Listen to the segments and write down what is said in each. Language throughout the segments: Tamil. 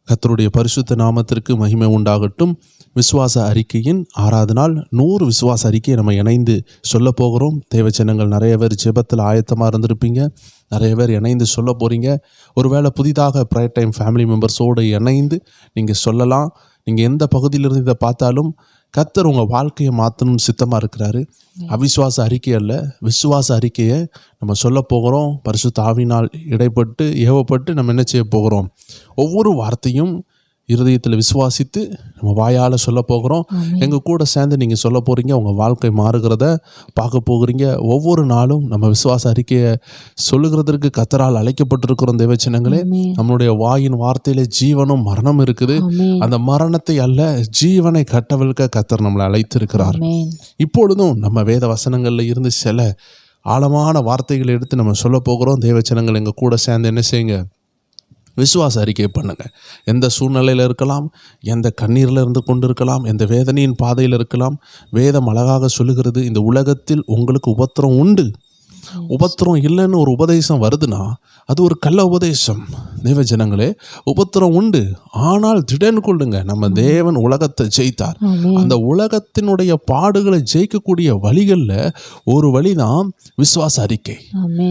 கர்த்தருடைய பரிசுத்த நாமத்திற்கு மகிமை உண்டாகட்டும். விசுவாச அறிக்கையின் 6வது நாள் 100 விசுவாச அறிக்கையை நம்ம இணைந்து சொல்ல போகிறோம். தேவச்சனங்கள் நிறைய பேர் ஜெபத்தில் ஆயத்தமாக இருந்திருப்பீங்க, நிறைய பேர் இணைந்து சொல்ல போகிறீங்க. ஒருவேளை புதிதாக ப்ரேயர் டைம் ஃபேமிலி மெம்பர்ஸோடு இணைந்து நீங்கள் சொல்லலாம். நீங்கள் எந்த பகுதியிலிருந்து இதை பார்த்தாலும் கர்த்தர் உங்கள் வாழ்க்கையை மாற்றணும்னு சித்தமாக இருக்கிறாரு. அவிசுவாச அறிக்கை அல்ல, விசுவாச அறிக்கையை நம்ம சொல்ல போகிறோம். பரிசுத்த ஆவியினால் இடைப்பட்டு ஏவப்பட்டு நம்ம என்ன செய்ய போகிறோம்? ஒவ்வொரு வார்த்தையும் இருதயத்தில் விசுவாசித்து நம்ம வாயால் சொல்ல போகிறோம். எங்கள் கூட சேர்ந்து நீங்கள் சொல்ல போகிறீங்க. உங்கள் வாழ்க்கை மாறுகிறத பார்க்க போகிறீங்க. ஒவ்வொரு நாளும் நம்ம விசுவாச அறிக்கையை சொல்லுகிறதற்கு கர்த்தரால் அழைக்கப்பட்டிருக்கிறோம். தேவச்சனங்களே, நம்மளுடைய வாயின் வார்த்தையில ஜீவனும் மரணம் இருக்குது. அந்த மரணத்தை அல்ல, ஜீவனை கட்டவிழ்க்க கர்த்தர் நம்மளை அழைத்திருக்கிறார். இப்பொழுதும் நம்ம வேத வசனங்களில் இருந்து சில ஆழமான வார்த்தைகளை எடுத்து நம்ம சொல்ல போகிறோம். தேவச்சனங்கள் எங்கள் கூட சேர்ந்து என்ன செய்யுங்க? விசுவாச அறிக்கை பண்ணுங்கள். எந்த சூழ்நிலையில் இருக்கலாம், எந்த கண்ணீரில் இருந்து கொண்டு இருக்கலாம், எந்த வேதனையின் பாதையில் இருக்கலாம். வேதம் அழகாக சொல்லுகிறது, இந்த உலகத்தில் உங்களுக்கு உபத்திரம் உண்டு. உபத்திரம் இல்லைன்னு ஒரு உபதேசம் வருதுன்னா அது ஒரு கள்ள உபதேசம். தேவ ஜனங்களே, உபத்திரம் உண்டு, ஆனால் திடன் கொள்ளுங்க, நம்ம தேவன் உலகத்தை ஜெயித்தார். அந்த உலகத்தினுடைய பாடுகளை ஜெயிக்கக்கூடிய வழிகளில் ஒரு வழிதான் விசுவாச அறிக்கை.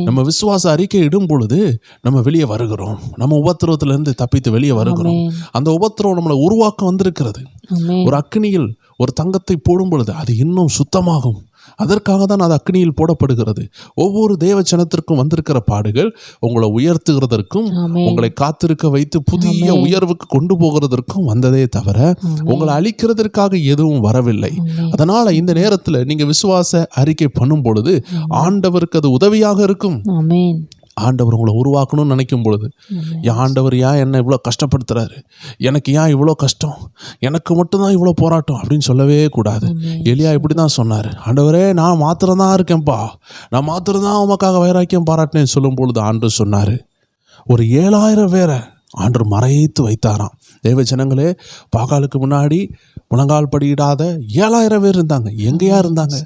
நம்ம விசுவாச அறிக்கை இடும் பொழுது நம்ம வெளியே வருகிறோம். நம்ம உபத்திரவத்திலிருந்து தப்பித்து வெளியே வருகிறோம். அந்த உபத்திரம் நம்மளை உருவாக்க வந்திருக்கிறது. ஒரு அக்னியில் ஒரு தங்கத்தை போடும் பொழுது அது இன்னும் சுத்தமாகும். அதற்காக தான் அது அக்னியில் போடப்படுகிறது. ஒவ்வொரு தேவச்சனத்திற்கும் வந்திருக்கிற பாடுகள் உங்களை உயர்த்துகிறதற்கும் உங்களை காத்திருக்க வைத்து புதிய உயர்வுக்கு கொண்டு போகிறதற்கும் வந்ததே தவிர உங்களை அழிக்கிறதற்காக எதுவும் வரவில்லை. அதனால இந்த நேரத்தில் நீங்க விசுவாச அறிக்கை பண்ணும் பொழுது ஆண்டவருக்கு அது உதவியாக இருக்கும். ஆண்டவர் உங்களை உருவாக்கணும்னு நினைக்கும் பொழுது, ஆண்டவர் ஏன் என்னை இவ்வளோ கஷ்டப்படுத்துறாரு, எனக்கு ஏன் இவ்வளோ கஷ்டம், எனக்கு மட்டும்தான் இவ்வளோ போராட்டம் அப்படின்னு சொல்லவே கூடாது. எலியா இப்படி தான் சொன்னார், ஆண்டவரே நான் மாத்திரம் தான் இருக்கேன்ப்பா, நான் மாத்திரம் தான் உமக்காக வைராக்கியம் பாராட்டினேன்னு சொல்லும் பொழுது ஆண்டவர் சொன்னார், ஒரு 7000 பேரை ஆண்டவர் மறைத்து வைத்தாராம். தேவ ஜனங்களே, பாகாலுக்கு முன்னாடி முழங்கால் படியிடாத 7000 பேர் இருந்தாங்க. எங்கேயா இருந்தாங்க?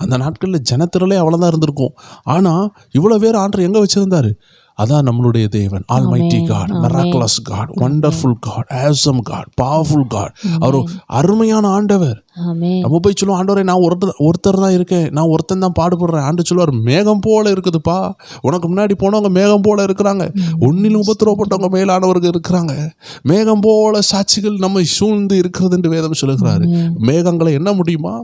அந்த நாட்களில் ஜனத்திரளே அவ்வளோதான் இருந்திருக்கும். ஆனால் இவ்வளோ பேர் ஆண்டவர் எங்கே வச்சுருந்தாரு? அதான் நம்மளுடைய தேவன், almighty God, miraculous God, wonderful God, awesome God, powerful God. அவர் அருமையான ஆண்டவர். நம்ம போய் சொல்லுவோம், ஆண்டவரே நான் ஒருத்தர் தான் இருக்கேன், நான் ஒருத்தன் தான் பாடுபடுறேன். ஆண்டு சொல்லுவார், மேகம் போல இருக்குதுப்பா, உனக்கு முன்னாடி போனவங்க மேகம் போல இருக்கிறாங்க, ஒன்னிலும் உபத்திரவப்பட்டவங்க மேலானவர்கள் இருக்கிறாங்க, மேகம் போல சாட்சிகள் நம்ம சூழ்ந்து இருக்கிறது என்று வேதம் சொல்லுகிறாரு. மேகங்களை என்ன முடியுமா?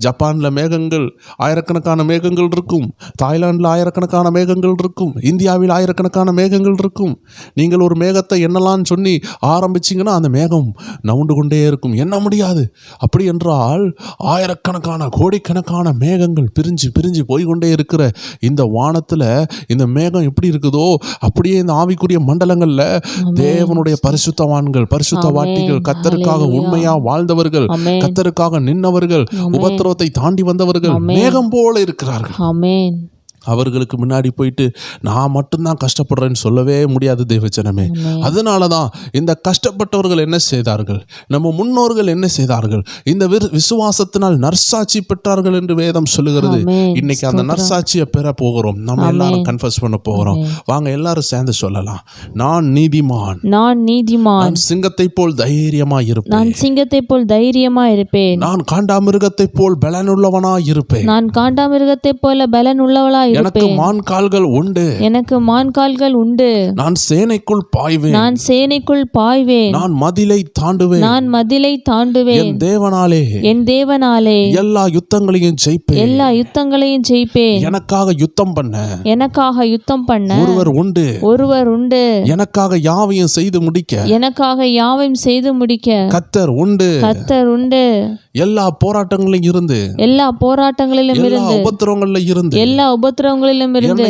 ஜப்பான்ல மேகங்கள் ஆயிரக்கணக்கான மேகங்கள் இருக்கும், தாய்லாந்தில் ஆயிரக்கணக்கான மேகங்கள் இருக்கும், இந்தியாவில் ஆயிரக்கணக்கான மேகங்கள் இருக்கும். நீங்கள் ஒரு மேகத்தை எண்ணலான்னு சொல்லி ஆரம்பிச்சிங்கன்னா அந்த மேகம் நவுண்டு கொண்டே இருக்கும், எண்ண முடியாது. அப்படி என்றால் ஆயிரக்கணக்கான கோடிக்கணக்கான மேகங்கள் பிரிஞ்சு பிரிஞ்சு போய்கொண்டே இருக்கிற இந்த வானத்தில் இந்த மேகம் எப்படி இருக்குதோ அப்படியே இந்த ஆவிக்குரிய மண்டலங்கள்ல தேவனுடைய பரிசுத்தவான்கள், பரிசுத்தவாட்டிகள், கர்த்தருக்காக உண்மையா வாழ்ந்தவர்கள், கர்த்தருக்காக நின்னவர்கள், உபத்திரவத்தை தாண்டி வந்தவர்கள் மேகம் போல இருக்கிறார்கள். ஆமென். அவர்களுக்கு முன்னாடி போயிட்டு நான் மட்டும்தான் கஷ்டப்படுறேன்னு சொல்லவே முடியாது தேவச்சனமே. அதனால தான் இந்த கஷ்டப்பட்டவர்கள் என்ன செய்தார்கள், நம்ம முன்னோர்கள் என்ன செய்தார்கள், இந்த விசுவாசத்தினால் நற்சாட்சி பெற்றார்கள் என்று வேதம் சொல்லுகிறது. இன்னைக்கு அந்த நற்சாட்சியை பெற போகிறோம். நம்ம எல்லாரும் கன்ஃபஸ் பண்ண போகிறோம். வாங்க எல்லாரும் சேர்ந்து சொல்லலாம், நான் நீதிமான், நான் நீதிமான், நான் சிங்கத்தை போல் தைரியமாய் இருப்பேன், நான் சிங்கத்தை போல் தைரியமாய் இருப்பேன், நான் காண்டாமிருகத்தை போல் பலனுள்ளவனாய் இருப்பேன், நான் காண்டாமிருகத்தை போல பலனுள்ளவளாய் எனக்கு மான் கால்கள் உண்டு, எனக்கு மான் கால்கள் உண்டு, நான் சேனைக்குள் பாய்வேன், நான் சேனைக்குள் பாய்வேன், நான் மதிலை தாண்டுவேன், நான் மதிலை தாண்டுவேன், என் தேவனாலே, என் தேவனாலே எல்லா யுத்தங்களையும் ஜெயிப்பேன், எல்லா யுத்தங்களையும் ஜெயிப்பேன், எனக்காக யுத்தம் பண்ண, எனக்காக யுத்தம் பண்ண ஒருவர் உண்டு, ஒருவர் உண்டு, எனக்காக யாவையும் செய்து முடிக்க, எனக்காக யாவையும் செய்து முடிக்க கர்த்தர் உண்டு, கர்த்தர் உண்டு. எல்லா போராட்டங்களிலும் இருந்து, எல்லா போராட்டங்களிலும் இருந்து, உபத்திரவங்களில் இருந்து, எல்லா உபத்திரவங்களிலும் இருந்து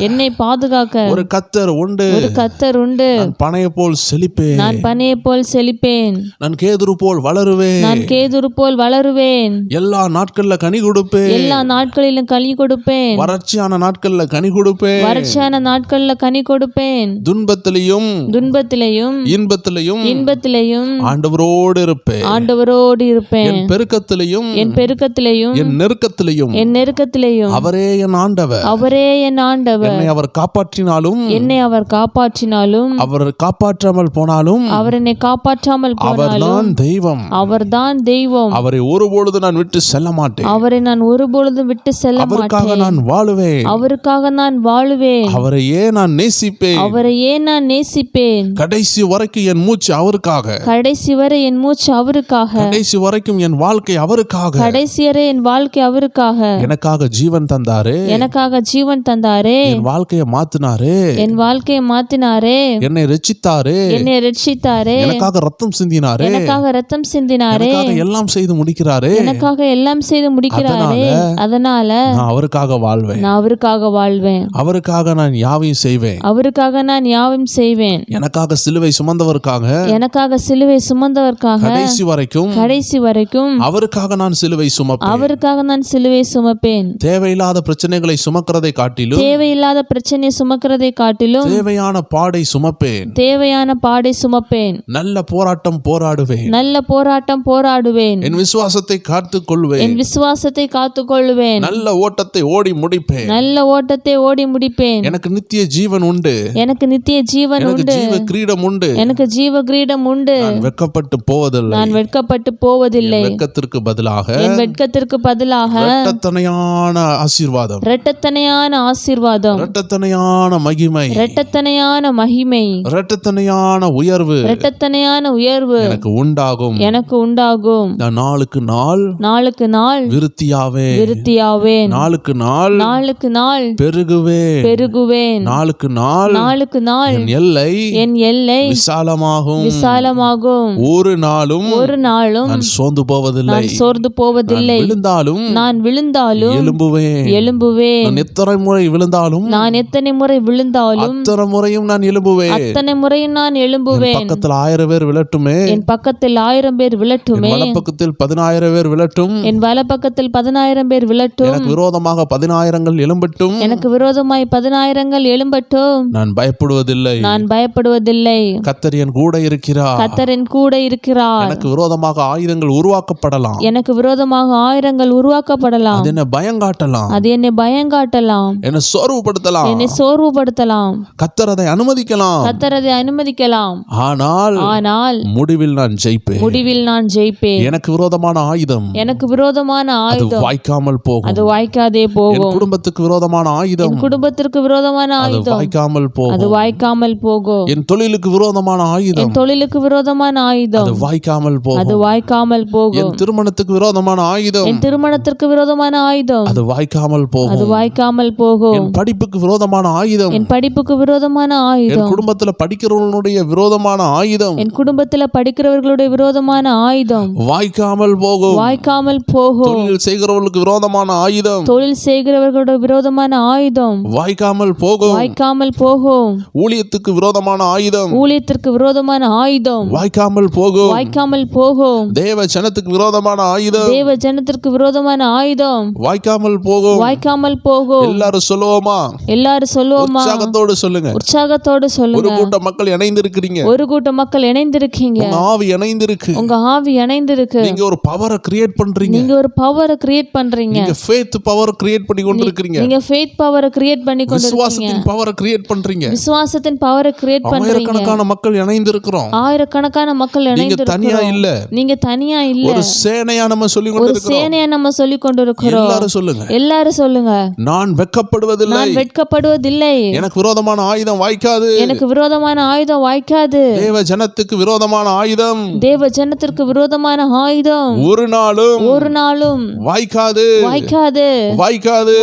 என்னை பாதுகாக்க ஒரு கர்த்தர் உண்டு, ஒரு கர்த்தர் உண்டு. நான் பனையை போல் செழிப்பேன், நான் பனையை போல் செழிப்பேன், நான் கேதுரு போல் வளருவேன், நான் கேதுரு போல் வளருவேன், எல்லா நாட்கள்ல கனி கொடுப்பேன், எல்லா நாட்களிலும் கனி கொடுப்பேன், வறட்சியான நாட்கள்ல கனி கொடுப்பேன், வறட்சியான நாட்கள்ல கனி கொடுப்பேன், துன்பத்திலையும் துன்பத்திலையும் இன்பத்திலையும் இன்பத்திலையும் ஆண்டவரோடு இருப்பேன், ஆண்டவரோடு இருப்பேன், என் பெருக்கத்திலையும் என் பெருக்கத்திலையும் என் நெருக்கத்திலையும் என் நெருக்கத்திலையும் அவரே என் என் ஆண்டவர். அவரே என் ஆண்டவர். என்னை அவர் காப்பாற்றினாலும் என்னை அவர் காப்பாற்றினாலும் அவர் காப்பாற்றாமல் போனாலும் அவர் என்னை காப்பாற்றாமல் போனாலும் அவர்தான் தெய்வம். அவர்தான் தெய்வம். அவரை ஒருபொழுது நான் விட்டு செல்ல மாட்டேன். அவரை நான் ஒருபொழுதும் விட்டு செல்ல அவருக்காக மாட்டேன். நான் வாழுவேன். அவருக்காக நான் வாழுவேன். அவரையே நான் நேசிப்பேன். அவரையே நான் நேசிப்பேன். கடைசி வரைக்கும் என் மூச்சு அவருக்காக. கடைசி வரை என் மூச்சு அவருக்காக. கடைசி வரைக்கும் என் வாழ்க்கை அவருக்காக. கடைசி வரை என் வாழ்க்கை அவருக்காக. எனக்காக ஜீவன் தந்தாரு. எனக்காக ஜீவன் தந்தாரே. என் வாழ்க்கையை மாத்தினாரு. என் வாழ்க்கையை மாத்தினாரே. என்னை ரட்சித்தாரு. என்னை ரட்சித்தாரே. எனக்காக ரத்தம் சிந்தினாரு. எனக்காக ரத்தம் சிந்தினாரே. எனக்காக எல்லாம் செய்து முடிக்கிறாரு. எனக்காக எல்லாம் செய்து முடிக்கிறாரே. அதனால நான் அவருக்காக வாழ்வேன். நான் அவருக்காக வாழ்வேன். அவருக்காக நான் யாவையும் செய்வேன். அவருக்காக நான் யாவும் செய்வேன். எனக்காக சிலுவை சுமந்தவருக்காக, எனக்காக சிலுவை சுமந்தவர்க்காக கடைசி வரைக்கும் கடைசி வரைக்கும் அவருக்காக நான் சிலுவை சுமப்பேன். அவருக்காக நான் சிலுவை சுமப்பேன். தேவையில்லாத பிரச்சனைகளை சுமக்கிறதை காட்டிலும் தேவையில்லாத பிரச்சனை சுமக்கிறதை காட்டிலும் தேவையான பாடை சுமப்பேன். தேவையான பாடை சுமப்பேன். நல்ல போராட்டம் போராடுவேன். நல்ல போராட்டம் போராடுவேன். என் விசுவாசத்தை காத்துக் கொள்வேன். என் விசுவாசத்தை காத்துக்கொள்வேன். நல்ல ஓட்டத்தை ஓடி முடிப்பேன். நல்ல ஓட்டத்தை ஓடி முடிப்பேன். எனக்கு நித்திய ஜீவன் உண்டு. எனக்கு நித்திய ஜீவன் எனக்கு உண்டு. ஜீவ கிரீடம் உண்டு. எனக்கு ஜீவ கிரீடம் உண்டு. நான் வெட்கப்பட்டு போவதில்லை. நான் வெட்கப்பட்டு போவதில்லை. என் வெட்கத்திற்கு பதிலாக என் வெட்கத்திற்கு பதிலாக இரட்டத்தனையான ஆசீர்வாதம், இரட்டத்தனையான ஆசீர்வாதம், இரட்டத்தனையான மகிமை, இரட்டத்தனையான மகிமை, இரட்டத்தனையான உயர்வு இரட்டத்தனையான உயர்வு எனக்கு உண்டாகும். எனக்கு உண்டாகும். நான் நாளுக்கு நாள் நாளுக்கு நாள் விருத்தியாவேன். விருத்தியாவேன். நாளுக்கு நாள் நாளுக்கு நாள் பெருகுவேன். பெருகுவேன். நாளுக்கு நாள் நாளுக்கு நாள் என் எல்லை என் எல்லை விசாலமாகும். விசாலமாகும். ஒரு நாளும் ஒரு நாளும் நான் சோர்ந்து போவதில்லை. நான் சோர்ந்து போவதில்லை. விழுந்தாலும் நான் விழுந்தாலும் எழும்புவேன். எழும்புவேன். நான் எத்தனை முறை விழுந்தாலும் நான் எத்தனை முறை விழுந்தாலும் அத்தனை முறையும் நான் எழும்புவேன். அத்தனை முறையும் நான் என் எழும்புவேன். பக்கத்தில் 1000 பேர் விழட்டுமே, என் பக்கத்தில் 1000 பேர் விழட்டுமே, என் வலப்பக்கத்தில் 10000 பேர் விழட்டும், என் வலப்பக்கத்தில் 10000 பேர் விழட்டும், எனக்கு விரோதமாக 10000கள் எழும்பட்டும், எனக்கு விரோதமாய் 10000கள் எழும்பட்டும், நான் பயப்படுவதில்லை. நான் பயப்படுவதில்லை. கர்த்தர் என் கூட இருக்கிறார். கர்த்தர் என் கூட இருக்கிறார். எனக்கு விரோதமாக ஆயுதங்கள் உருவாக்கப்படலாம். எனக்கு விரோதமாக ஆயிரங்கள் உருவாக்கப்படலாம். அது என்ன பயங்காட்டலாம். அது என்னை பயங்காட்டலாம். என்னை சோர்வுபடுத்தலாம். என்னை சோர்வுபடுத்தலாம். கர்த்தர் அதை அனுமதிக்கலாம். கர்த்தர் அதை அனுமதிக்கலாம். ஆனால் முடிவில் நான் ஜெயிப்பேன். முடிவில் நான் ஜெயிப்பேன். எனக்கு விரோதமான ஆயுதம், எனக்கு விரோதமான அது ஆயுதம் வாய்க்காமல் போகும். அது வாய்க்காதே என் போகும். குடும்பத்துக்கு விரோதமான ஆயுதம், என் குடும்பத்திற்கு விரோதமான அது ஆயுதம் வாய்க்காமல் அது போகும். வாய்க்காமல் போகும். என் தொழிலுக்கு விரோதமான ஆயுதம், என் தொழிலுக்கு விரோதமான ஆயுதம் அது வாய்க்காமல் அது போகும். வாய்க்காமல் போகும். என் திருமணத்துக்கு விரோதமான ஆயுதம், என் திருமணத்திற்கு விரோதமான ஆயுதம் அது வாய்க்காமல் அது போகும். வாய்க்காமல் போகும். என் படிப்புக்கு விரோதமான ஆயுதம், என் படிப்புக்கு விரோதமான என் ஆயுதம் குடும்பத்துல படிக்கிறவனுடைய விரோதமான ஆயுதம் என் குடும்பத்துல படிக்கிறவர்களுடைய விரோதமான ஆயுதம் வாய்க்காமல் போகும். வாய்க்காமல் போகும். தொழில் செய்கிறவர்களுக்கு விரோதமான ஆயுதம் தொழில் செய்கிறவர்களுடைய விரோதமான ஆயுதம் வாய்க்காமல் போகும். வாய்க்காமல் போகும். ஊழியத்துக்கு விரோதமான ஆயுதம் ஊழியத்திற்கு விரோதமான ஆயுதம் வாய்க்காமல் போகும். வாய்க்காமல் போகும். தேவ ஜனத்துக்கு விரோதமான ஆயுதம் தேவ ஜனத்திற்கு விரோதமான ஆயுதம் வாய்க்காமல் போகும். வாய்க்காமல் போகும். எல்லாரும் சொல்லுவோமா? எல்லாரும் சொல்லுவோமா? உற்சாகத்தோடு சொல்லுங்க. உற்சாகத்தோடு ஒரு சொல்லுங்க. கூட்ட மக்கள் இணைந்திருக்கிறீங்க. ஒரு கூட்ட மக்கள் இணைந்திருக்கீங்க. உங்க ஆவி இணைந்திருக்கு. உங்க ஆவி இணைந்திருக்கு. நீங்க ஒரு பவரை கிரியேட் பண்றீங்க. நீங்க ஒரு பவரை கிரியேட் பண்றீங்க. நீங்க ஃபேத் பவர் கிரியேட் பண்ணி கொண்டிருக்கீங்க. நீங்க ஃபெய்த் பவரை கிரியேட் பண்ணி கொண்டிருக்கீங்க. விசுவாசத்தின் பவரை கிரியேட் பண்றீங்க. விசுவாசத்தின் பவரை கிரியேட் பண்றீங்க. ஆயிரக்கணக்கான மக்கள் இணைந்திருக்கிறோம். ஆயிரக்கணக்கான மக்கள் நீங்க தனியா இணைந்திருக்கிறோம். இல்ல. நீங்க தனியா இல்ல. ஒரு சேனையா நம்ம சொல்லி ஒரு கொண்டிருக்கிறோம். சேனையை நம்ம சொல்லி கொண்டிருக்கிறோம். எல்லாரும் சொல்லுங்க. எல்லாரும் சொல்லுங்க. நான் வெட்கப்படுவதில்லை. நான் வெட்கப்படுவதில்லை. எனக்கு விரோதமான ஆயுதம் வாய்க்காது. எனக்கு விரோதமான ஆயுதம் வாய்க்காது. தேவ ஜனத்துக்கு விரோதமான ஆயுதம் தேவ ஜனத்திற்கு விரோதமான ஆயுதம் ஒரு நாளும் வாய்க்காது. வாய்க்காது. வாய்க்காது.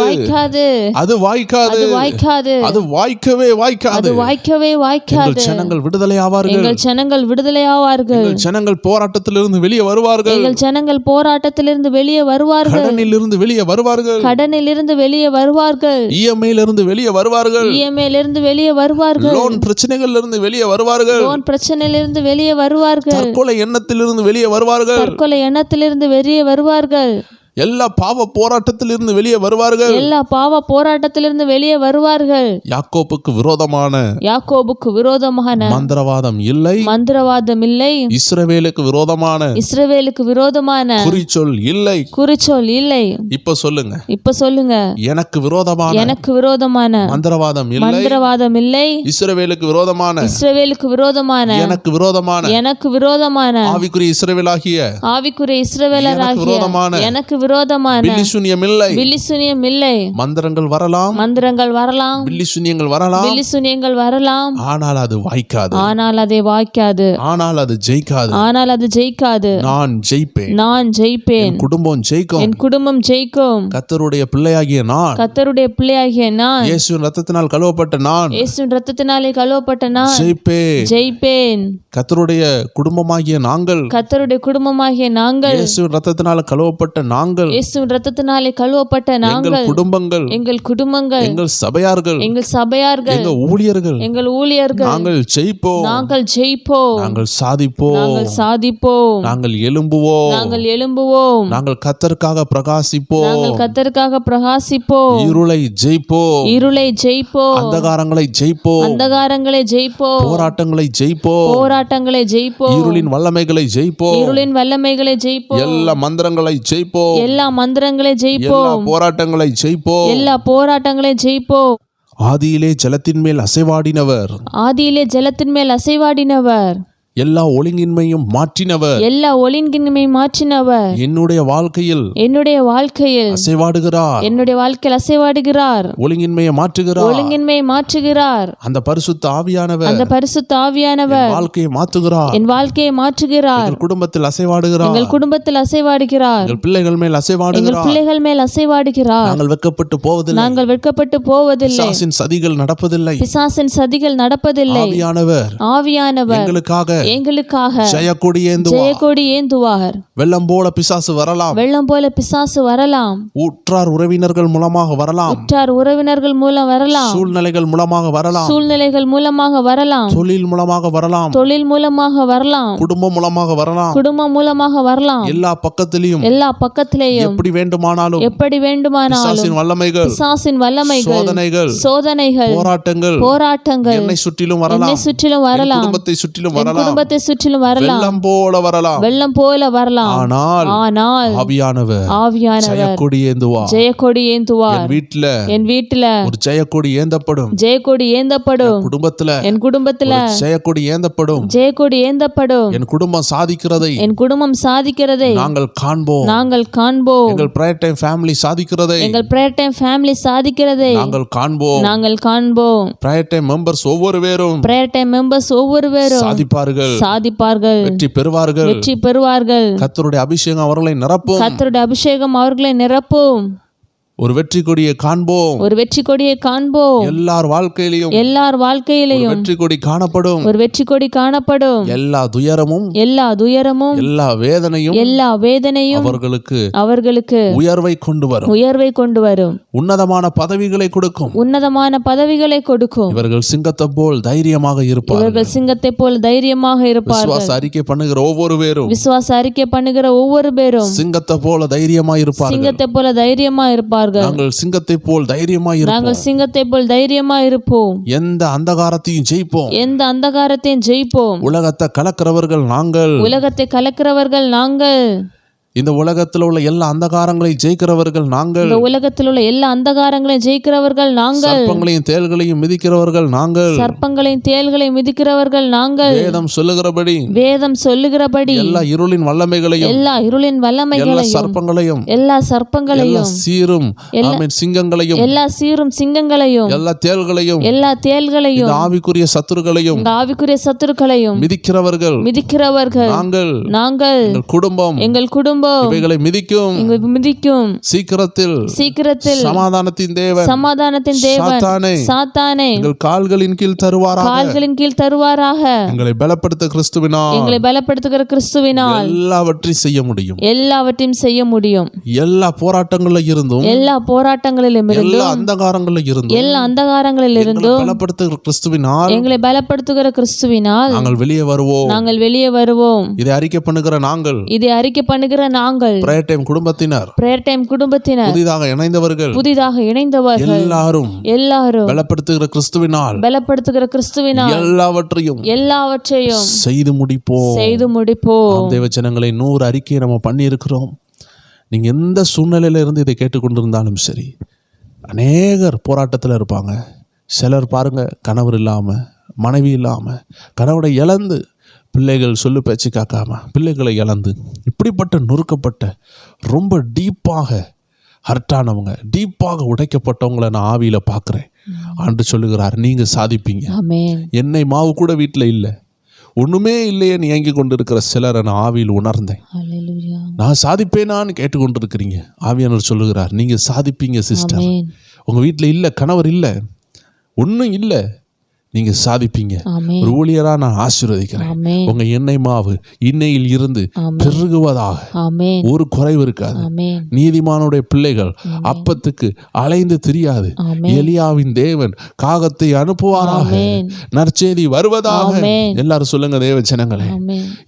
அது வாய்க்காது. அது வாய்க்காது. அது வாய்க்கவே அது வாய்க்காது. வாய்க்கவே எங்கள் வாய்க்காது. ஜனங்கள் விடுதலை ஆவார்கள். எங்கள் ஜனங்கள் விடுதலை ஆவார்கள். எங்கள் ஜனங்கள் போராட்டத்திலிருந்து வெளியே வருவார்கள். எங்கள் ஜனங்கள் போராட்டத்திலிருந்து வெளியே வருவார்கள். கடனிலிருந்து வெளியே வருவார்கள். கடனிலிருந்து வெளியே வருவார்கள். இஎம்ஐயிலிருந்து வெளியே வருவார்கள். இஎம்ஐலிருந்து வெளியே வருவார்கள். லோன் பிரச்சனைகள்ல இருந்து வெளியே வருவார்கள். லோன் பிரச்சனையிலிருந்து வெளியே வருவார்கள். தற்கொலை எண்ணத்திலிருந்து வெளியே வருவார்கள். தற்கொலை எண்ணத்திலிருந்து வெளியே வருவார்கள். எல்லா பாவ போராட்டத்திலிருந்து வெளியே வருவார்கள். எல்லா பாவ போராட்டத்திலிருந்து வெளியே வருவார்கள். யாக்கோபுக்கு விரோதமான யாக்கோபுக்கு விரோதமான மந்திரவாதம் இல்லை. மந்திரவாதம் இல்லை. இஸ்ரவேலுக்கு விரோதமான இஸ்ரவேலுக்கு விரோதமான குறிச்சொல் இல்லை. குறிச்சொல் இல்லை. இப்ப சொல்லுங்க, இப்ப சொல்லுங்க, எனக்கு விரோதமான எனக்கு விரோதமான மந்திரவாதம் இல்லை. மந்திரவாதம் இல்லை. இஸ்ரவேலுக்கு விரோதமான இஸ்ரவேலுக்கு விரோதமான எனக்கு விரோதமான எனக்கு விரோதமான ஆவிக்குரிய இஸ்ரவேலாகிய ஆவிக்குரிய இஸ்ரவேலராகிய விரோதமான எனக்கு விரோதமான பில்லிசூனியம் இல்லை. பில்லிசூனியம் இல்லை. மந்திரங்கள் வரலாம், மந்திரங்கள் வரலாம், பில்லிசூனியங்கள் வரலாம், பில்லிசூனியங்கள் வரலாம். ஆனால் அது வாய்க்காது. ஆனால் அதை வாய்க்காது. ஆனால் அது ஜெயிக்காது. ஆனால் அது ஜெயிக்காது. நான் ஜெயிப்பேன். நான் ஜெயிப்பேன். என் குடும்பம் ஜெயிக்கும். என் குடும்பம் ஜெயிக்கும். கர்த்தருடைய பிள்ளையாகிய நான், கர்த்தருடைய பிள்ளையாகிய நான், இயேசுவின் ரத்தத்தினால் கழுவப்பட்ட நான் இயேசுவின் ரத்தத்தினாலே கழுவப்பட்ட நான் ஜெயிப்பேன். ஜெயிப்பேன். கர்த்தருடைய குடும்பமாகிய நாங்கள், கர்த்தருடைய குடும்பமாகிய நாங்கள், இயேசுவின் ரத்தத்தினால் கழுவப்பட்ட நாங்கள், இயேசுவின் ரத்தத்தினாலே கழுவப்பட்ட எங்கள் நாங்கள், குடும்பங்கள், எங்கள் குடும்பங்கள், எங்கள் சபையார்கள், எங்கள் சபையார்கள், எங்கள் ஊழியர்கள், எங்கள் ஊழியர்கள், நாங்கள் ஜெயிப்போம். நாங்கள் ஜெயிப்போம். நாங்கள் சாதிப்போம். நாங்கள் சாதிப்போம். நாங்கள் எழும்புவோம். நாங்கள் எழும்புவோம். நாங்கள் கர்த்தருக்காக பிரகாசிப்போம். நாங்கள் கர்த்தருக்காக பிரகாசிப்போம். இருளை ஜெயிப்போம். இருளை ஜெயிப்போம். அந்தகாரங்களை ஜெயிப்போம். அந்தகாரங்களை ஜெயிப்போம். போராட்டங்களை ஜெயிப்போம். போராட்டங்களை ஜெயிப்போம். இருளின் வல்லமைகளை ஜெயிப்போம். இருளின் வல்லமைகளை ஜெயிப்போம். எல்லா மந்திரங்களை ஜெயிப்போம். எல்லா மந்திரங்களை எல்லா ஜெயிப்போம். போராட்டங்களை ஜெயிப்போம். எல்லா போராட்டங்களை ஜெயிப்போம். ஆதியிலே ஜலத்தின் மேல் அசைவாடினவர், ஆதியிலே ஜலத்தின் மேல் அசைவாடினவர், எல்லா ஒழுங்கின்மையும் மாற்றினவர், எல்லா ஒழுங்கின்மை மாற்றினவர், என்னுடைய வாழ்க்கையில் என்னுடைய வாழ்க்கையில் அசைவாடுகிறார். என்னுடைய வாழ்க்கையில் அசைவாடுகிறார். ஒழுங்கின்மையை மாற்றுகிறார். ஒழுங்கின்மையை மாற்றுகிறார். அந்த பரிசுத்த ஆவியானவர் அந்த பரிசுத்த ஆவியானவர் என் வாழ்க்கையை மாற்றுகிறார். என் வாழ்க்கையை மாற்றுகிறார். எங்கள் குடும்பத்தில் அசைவாடுகிறார். எங்கள் குடும்பத்தில் அசைவாடுகிறார். எங்கள் பிள்ளைகள் மேல் எங்கள் அசைவாடுகிறார். பிள்ளைகள் மேல் அசைவாடுகிறார். நாங்கள் வெட்கப்பட்டு போவதில்லை. நாங்கள் வெட்கப்பட்டு போவதில்லை. பிசாசின் சதிகள் நடப்பதில்லை. பிசாசின் சதிகள் நடப்பதில்லை. ஆவியானவர் ஆவியானவர் எங்களுக்காக எங்களுக்காக ஜெயக்கொடி ஏந்துவார். ஜெயக்கொடி ஏந்துவார். வெள்ளம் போல பிசாசு வரலாம். வெள்ளம் போல பிசாசு வரலாம். உற்றார் உறவினர்கள் மூலமாக வரலாம். உற்றார் உறவினர்கள் மூலம் வரலாம். சூழ்நிலைகள் மூலமாக வரலாம். சூழ்நிலைகள் மூலமாக வரலாம். தொழில் மூலமாக வரலாம். தொழில் மூலமாக வரலாம். குடும்பம் மூலமாக வரலாம். குடும்பம் மூலமாக வரலாம். எல்லா பக்கத்திலையும் எல்லா பக்கத்திலேயும் எப்படி வேண்டுமானாலும் எப்படி வேண்டுமானாலும் பிசாசின் வல்லமைகள், பிசாசின் வல்லமைகள், சோதனைகள், சோதனைகள், போராட்டங்கள் போராட்டங்கள் என்னை சுற்றிலும் என்னை வரலாம். சுற்றிலும் என் வரலாம். குடும்பத்தை சுற்றிலும் என் வரலாம். குடும்பத்தை சுற்றிலும் வரலாம். வெள்ளம் போல வரலாம். வெள்ளம் போல வரலாம். ஆனால் ஆனால் ஆவியானவர் ஆவியானவர் ஜெயக்கொடி ஏந்துவார். ஜெயக்கொடி ஏந்துவார். என் வீட்டுல என் வீட்டுல ஒரு ஜெயக்கொடி ஏந்தப்படும். ஜெயக்கொடி ஏந்தப்படும். குடும்பத்துல என் குடும்பத்துல ஒரு ஜெயக்கொடி ஏந்தப்படும். ஜெயக்கொடி ஏந்தப்படும். என் குடும்பம் சாதிக்கிறதை என் குடும்பம் சாதிக்கிறதை நாங்கள் காண்போம். நாங்கள் காண்போம். எங்கள் பிரேயர் டைம் ஃபேமிலி சாதிக்கிறதை எங்கள் பிரேயர் டைம் ஃபேமிலி சாதிக்கிறதை நாங்கள் காண்போம். நாங்கள் காண்போம். பிரேயர் டைம் மெம்பர்ஸ் ஒவ்வொரு பேரும் பிரேயர் டைம் மெம்பர்ஸ் ஒவ்வொருவரும் சாதிப்பார்கள், சாதிப்பார்கள், வெற்றி பெறுவார்கள். வெற்றி பெறுவார்கள். கர்த்தருடைய அபிஷேகம் அவர்களை நிரப்பும். கர்த்தருடைய அபிஷேகம் அவர்களை நிரப்பும். ஒரு வெற்றி கொடியை காண்போம். ஒரு வெற்றி கொடியை காண்போம். எல்லார் வாழ்க்கையிலும் எல்லார் வாழ்க்கையிலையும் வெற்றி கொடி காணப்படும். ஒரு வெற்றி கொடி காணப்படும். எல்லா துயரமும், எல்லா துயரமும், எல்லா வேதனையும் எல்லா வேதனையும் அவர்களுக்கு உயர்வை கொண்டு வரும். உயர்வை கொண்டு வரும். உன்னதமான பதவிகளை கொடுக்கும். உன்னதமான பதவிகளை கொடுக்கும். இவர்கள் சிங்கத்தை போல் தைரியமாக இருப்பார்கள். இவர்கள் சிங்கத்தை போல் தைரியமாக இருப்பார்கள். விசுவாச அறிக்கை பண்ணுகிற ஒவ்வொரு பேரும் விசுவாச அறிக்கை பண்ணுகிற ஒவ்வொரு பேரும் சிங்கத்தை போல தைரியமா இருப்பார்கள். சிங்கத்தை போல தைரியமா இருப்பார்கள். நாங்கள் சிங்கத்தை போல் தைரியமா இருப்போம். நாங்கள் சிங்கத்தை போல் தைரியமா இருப்போம். எந்த அந்தகாரத்தையும் ஜெயிப்போம். எந்த அந்தகாரத்தையும் ஜெயிப்போம். உலகத்தை கலக்கிறவர்கள் நாங்கள். உலகத்தை கலக்கிறவர்கள் நாங்கள். இந்த உலகத்தில் உள்ள எல்லா அந்தகாரங்களையும் ஜெயிக்கிறவர்கள் நாங்கள். இந்த உலகத்தில் உள்ள எல்லா அந்தகாரங்களையும் ஜெயிக்கிறவர்கள் நாங்கள். சர்ப்பங்களையும் தேள்களையும் மிதிக்கிறவர்கள் நாங்கள். சர்ப்பங்களையும் தேள்களையும் மிதிக்கிறவர்கள் நாங்கள். வேதம் சொல்லுகிறபடி, வேதம் சொல்லுகிறபடி எல்லா இருளின் வல்லமைகளையும், எல்லா இருளின் வல்லமைகளையும், எல்லா சர்ப்பங்களையும், எல்லா சர்ப்பங்களையும், எல்லா சீரும் சிங்கங்களையும், எல்லா சீரும் சிங்கங்களையும், எல்லா தேள்களையும், எல்லா தேள்களையும், இந்த ஆவிக்குரிய சத்துருக்களையும், இந்த ஆவிக்குரிய சத்துருக்களையும் மிதிக்கிறவர்கள் நாங்கள். எங்கள் குடும்பம், எங்கள் குடும்பம் இவைகளை மிதிக்கும். சீக்கிரத்தில் சமாதானத்தின் தேவன் சாத்தானை எங்கள் கால்களின் கீழ் தருவாராக. எங்களை பலப்படுத்த கிறிஸ்துவினால் எல்லாவற்றையும் செய்ய முடியும். எல்லா போராட்டங்களில் இருந்தும், எல்லா அந்தகாரங்களில் இருந்தும் பலப்படுத்துகிற கிறிஸ்துவினால் எங்களை பலப்படுத்துகிற கிறிஸ்துவினால் நாங்கள் வெளியே வருவோம். இதை அறிக்கை பண்ணுகிற நாங்கள், பிரேயர் டைம் குடும்பத்தினர், பிரேயர் டைம் குடும்பத்தினர், புதிதாக இணைந்தவர்கள் எல்லாரும் பலப்படுத்துகிற கிறிஸ்துவினால் எல்லாவற்றையும் செய்து முடிப்போம். தேவஜனங்களை 100 அறிக்கையை நம்ம பண்ணி இருக்கிறோம். நீங்க எந்த சூழ்நிலையில இருந்து இதை கேட்டுக்கொண்டிருந்தாலும் சரி, அநேகர் போராட்டத்தில் இருப்பாங்க. சிலர் பாருங்க, கணவர் இல்லாம, மனைவி இல்லாம, கணவரை இழந்து, பிள்ளைகள் சொல்லு பேச்சு காக்காம பிள்ளைகளை இழந்து, இப்படிப்பட்ட நொறுக்கப்பட்ட ரொம்ப டீப்பாக ஹர்ட்டானவங்க, டீப்பாக உடைக்கப்பட்டவங்களை நான் ஆவியில பார்க்குறேன். ஆண்டு சொல்லுகிறார், நீங்க சாதிப்பீங்க. எண்ணெய் மாவு கூட வீட்டில் இல்லை, ஒண்ணுமே இல்லையே நீ ஏங்கி கொண்டு இருக்கிற சிலரை நான் ஆவியில் உணர்ந்தேன். நான் சாதிப்பேனான்னு கேட்டுக்கொண்டிருக்கிறீங்க. ஆவியானவர் சொல்லுகிறார், நீங்க சாதிப்பீங்க சிஸ்டர். உங்க வீட்டில் இல்லை, கணவர் இல்லை, ஒன்றும் இல்லை, நீங்க சாதிப்பீங்க. ஒரு ஊழியரா நான் ஆசீர்வதிக்கிறேன். உங்க எண்ணெய் மாவு இன்னையில் இருந்து பெருகுவதாக, ஒரு குறைவு இருக்காது. நீதிமானுடைய பிள்ளைகள் அப்பத்துக்கு அலைந்து திரியாது. எலியாவின் தேவன் காகத்தை அனுப்புவாராக, நற்செய்தி வருவதாக. எல்லாரும் சொல்லுங்க தேவ ஜனங்களே.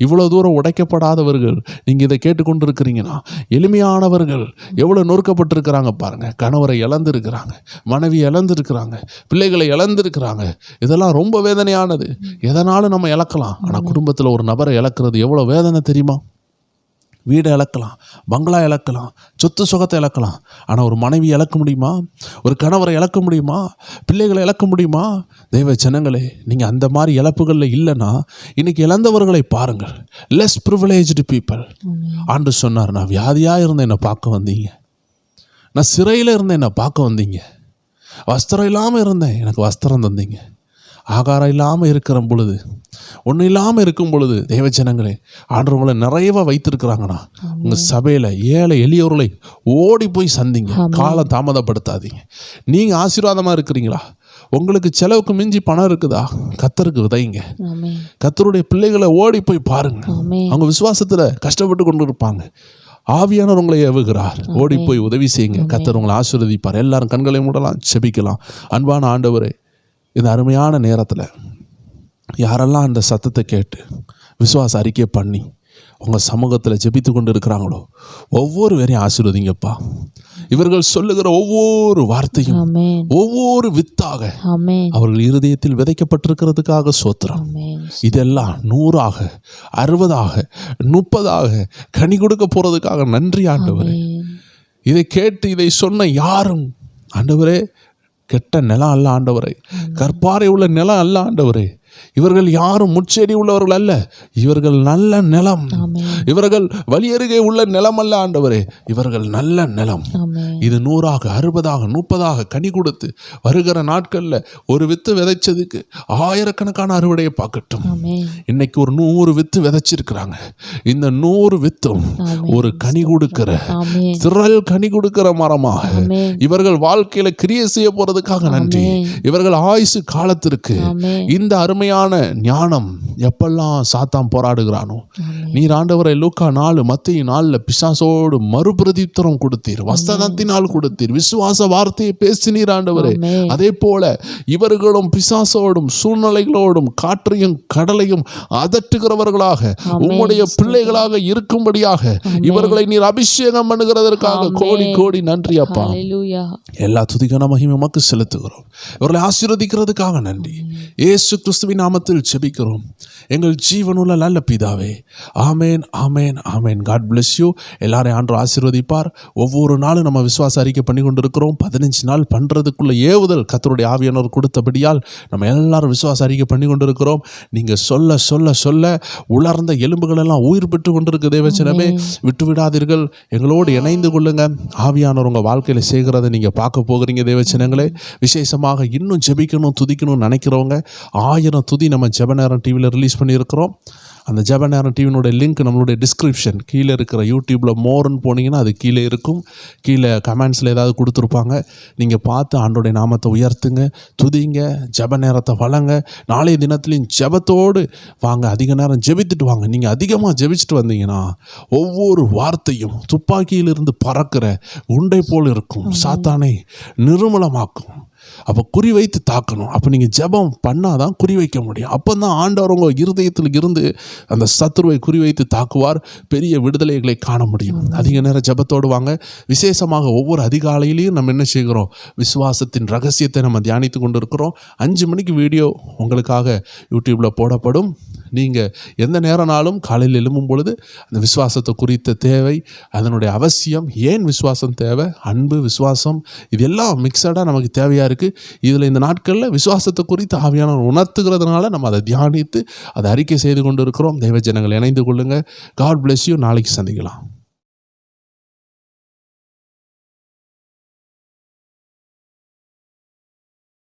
இவ்வளவு தூரம் உடைக்கப்படாதவர்கள் நீங்க இதை கேட்டுக்கொண்டிருக்கிறீங்கன்னா, எளிமையானவர்கள் எவ்வளவு நொறுக்கப்பட்டிருக்கிறாங்க பாருங்க. கணவரை இழந்திருக்கிறாங்க, மனைவி இழந்திருக்கிறாங்க, பிள்ளைகளை இழந்திருக்கிறாங்க. இதெல்லாம் ரொம்ப வேதனையானது. எதனாலும் நம்ம இழக்கலாம். ஆனால் குடும்பத்தில் ஒரு நபரை இழக்கிறது எவ்வளோ வேதனை தெரியுமா? வீடை இழக்கலாம், பங்களா இழக்கலாம், சொத்து சுகத்தை இழக்கலாம். ஆனால் ஒரு மனைவி இழக்க முடியுமா? ஒரு கணவரை இழக்க முடியுமா? பிள்ளைகளை இழக்க முடியுமா? தெய்வ ஜனங்களே, நீங்கள் அந்த மாதிரி இழப்புகளில் இல்லைன்னா இன்னைக்கு இழந்தவர்களை பாருங்கள். Less privileged people. ஆண்டு சொன்னார், நான் வியாதியாக இருந்தேன் என்னை பார்க்க வந்தீங்க, நான் சிறையில் இருந்தேன் என்னை பார்க்க வந்தீங்க, வஸ்திரம் இல்லாமல் இருந்தேன் எனக்கு வஸ்திரம் தந்தீங்க, ஆகாரம் இல்லாமல் இருக்கிற பொழுது, ஒன்றும் இல்லாமல் இருக்கும் பொழுது, தேவஜனங்களே, ஆண்டவங்களை நிறையவா வைத்திருக்கிறாங்கன்னா உங்கள் சபையில் ஏழை எளியவர்களை ஓடி போய் சந்திங்க. காலம் தாமதப்படுத்தாதீங்க. நீங்கள் ஆசீர்வாதமாக இருக்கிறீங்களா? உங்களுக்கு செலவுக்கு மிஞ்சி பணம் இருக்குதா? கர்த்தருக்கு விதைங்க. கர்த்தருடைய பிள்ளைகளை ஓடி போய் பாருங்க. அவங்க விசுவாசத்தில் கஷ்டப்பட்டு கொண்டு இருப்பாங்க. ஆவியானவர் உங்களை ஏவுகிறார். ஓடி போய் உதவி செய்யுங்க. கர்த்தர் உங்களை ஆசீர்வதிப்பார். எல்லாரும் கண்களை மூடலாம், செபிக்கலாம். அன்பான ஆண்டவரே, இந்த அருமையான நேரத்தில் யாரெல்லாம் அந்த சத்தத்தை கேட்டு விசுவாச அறிக்கை பண்ணி உங்கள் சமூகத்தில் ஜெபித்து கொண்டு இருக்கிறாங்களோ ஒவ்வொரு பேரையும் ஆசீர்வதிங்கப்பா. இவர்கள் சொல்லுகிற ஒவ்வொரு வார்த்தையும் ஒவ்வொரு வித்தாக அவர்கள் இருதயத்தில் விதைக்கப்பட்டிருக்கிறதுக்காக சோத்திரம். இதெல்லாம் 100ஆக 60ஆக 30ஆக கனி கொடுக்க போறதுக்காக நன்றி ஆண்டவரே. இதை கேட்டு இதை சொன்ன யாரும் ஆண்டவரே கெட்ட நிலம் அல்ல ஆண்டவரே, கற்பாறை உள்ள நிலம் அல்ல ஆண்டவரே. இவர்கள் யாரும் முச்செடி உள்ளவர்கள் அல்ல, இவர்கள் நல்ல நிலம். இவர்கள் வழியருகே உள்ள நிலம் அல்ல ஆண்டவரே, இவர்கள் நல்ல நிலம். இது 100ஆக 60ஆக 30ஆக கனி கொடுத்து வருகிற நாட்கள்ல ஒரு வித்து விதைச்சதுக்கு ஆயிரக்கணக்கான அறுவடையை பார்க்கட்டும். இன்னைக்கு ஒரு 100 வித்து விதைச்சிருக்கிறாங்க. இந்த 100 வித்தும் ஒரு கனி கொடுக்கிற திரள் கனி கொடுக்கிற மரமாக இவர்கள் வாழ்க்கையில கிரியை செய்ய போறதுக்காக நன்றி. இவர்கள் ஆயுசு காலத்திற்கு இந்த அருமையான ஞானம் எப்பெல்லாம் சாத்தான் போராடுகிறானோ, நீர் ஆண்டவரை லூக்கா 4 மத்தேயு 4 பிசாசோடு மறுபிரதித்திரம் கொடுத்தீர், வசனத்தினால் கொடுத்தீர், விசுவாச வார்த்தையை பேசினீர் ஆண்டவரே. அதே போல இவர்களும் பிசாசோடும் சூழ்நிலைகளோடும் காற்றையும் கடலையும் அதட்டுகிறவர்களாக உம்முடைய பிள்ளைகளாக இருக்கும்படியாக இவர்களை நீர் அபிஷேகம் பண்ணுகிறதற்காக கோடி கோடி நன்றி அப்பா. எல்லா துதிக்கான மகிமை உமக்கு செலுத்துகிறோம். இவர்களை ஆசீர்வதிக்கிறதுக்காக நன்றி. இயேசு கிறிஸ்துவின் நாமத்தில் ஜெபிக்கிறோம் எங்கள் ஜீவனுள்ள நல்ல பிதாவே. ஆமேன், ஆமேன், ஆமேன். God bless you. எல்லாரையும் ஆண்டு ஆசீர்வதிப்பார். ஒவ்வொரு நாளும் நம்ம விசுவாச அறிக்கை பண்ணி கொண்டிருக்கிறோம். 15 நாள் பண்ணுறதுக்குள்ள ஏவுதல் கர்த்தருடைய ஆவியானவர் கொடுத்தபடியால் நம்ம எல்லாரும் விசுவாச அறிக்கை பண்ணி கொண்டிருக்கிறோம். நீங்கள் சொல்ல சொல்ல சொல்ல உலர்ந்த எலும்புகள் எல்லாம் உயிர் பெற்று கொண்டிருக்கு. தேவச்சனமே, விட்டு விடாதீர்கள். எங்களோடு இணைந்து கொள்ளுங்க. ஆவியானவர் உங்கள் வாழ்க்கையில் செய்கிறத நீங்கள் பார்க்க போகிறீங்க. தேவச்சனங்களே, விசேஷமாக இன்னும் ஜெபிக்கணும் துதிக்கணும்னு நினைக்கிறவங்க 1000 துதி நம்ம ஜெப நேரம் டிவியில் ரிலீஸ் பண்ணியிருக்கிறோம். அந்த ஜெப நேரம் டிவியினுடைய லிங்க் நம்மளுடைய டிஸ்கிரிப்ஷன் கீழே இருக்கிற யூடியூப்பில் மோர்னு போனீங்கன்னா அது கீழே இருக்கும். கீழே கமெண்ட்ஸில் ஏதாவது கொடுத்துருப்பாங்க. நீங்கள் பார்த்து ஆண்டோடைய நாமத்தை உயர்த்துங்க, துதிங்க, ஜெப நேரத்தை வழங்க. நாளைய தினத்துலையும் ஜெபத்தோடு வாங்க. அதிக நேரம் ஜெபித்துட்டு வாங்க. நீங்கள் அதிகமாக ஜெபிச்சுட்டு வந்தீங்கன்னா ஒவ்வொரு வார்த்தையும் துப்பாக்கியிலிருந்து பறக்கிற உண்டை போல் இருக்கும். சாத்தானை நிர்மூலமாக்கும். அப்போ குறிவைத்து தாக்கணும். அப்போ நீங்கள் ஜெபம் பண்ணாதான் குறிவைக்க முடியும். அப்போ தான் ஆண்டவர் உங்கள் இருதயத்தில் இருந்து அந்த சத்துருவை குறிவைத்து தாக்குவார். பெரிய விடுதலைகளை காண முடியும். அதிக நேரம் ஜெபத்தோடு வாங்க. விசேஷமாக ஒவ்வொரு அதிகாலையிலையும் நம்ம என்ன செய்கிறோம், விசுவாசத்தின் ரகசியத்தை நம்ம தியானித்து கொண்டு இருக்கிறோம். 5 மணிக்கு வீடியோ உங்களுக்காக யூடியூப்பில் போடப்படும். நீங்கள் எந்த நேரம்னாலும் காலையில் எழும்பும் பொழுது அந்த விசுவாசத்தை குறித்த தேவை, அதனுடைய அவசியம், ஏன் விசுவாசம் தேவை, அன்பு, விசுவாசம், இதெல்லாம் மிக்சடாக நமக்கு தேவையாக இருக்குது. இதில் இந்த நாட்களில் விசுவாசத்தை குறித்து ஆவியானவர் உணர்த்துகிறதுனால நம்ம அதை தியானித்து அதை அறிக்கை செய்து கொண்டு இருக்கிறோம். தெய்வ ஜனங்கள் இணைந்து கொள்ளுங்கள். God bless you. நாளைக்கு சந்திக்கலாம்.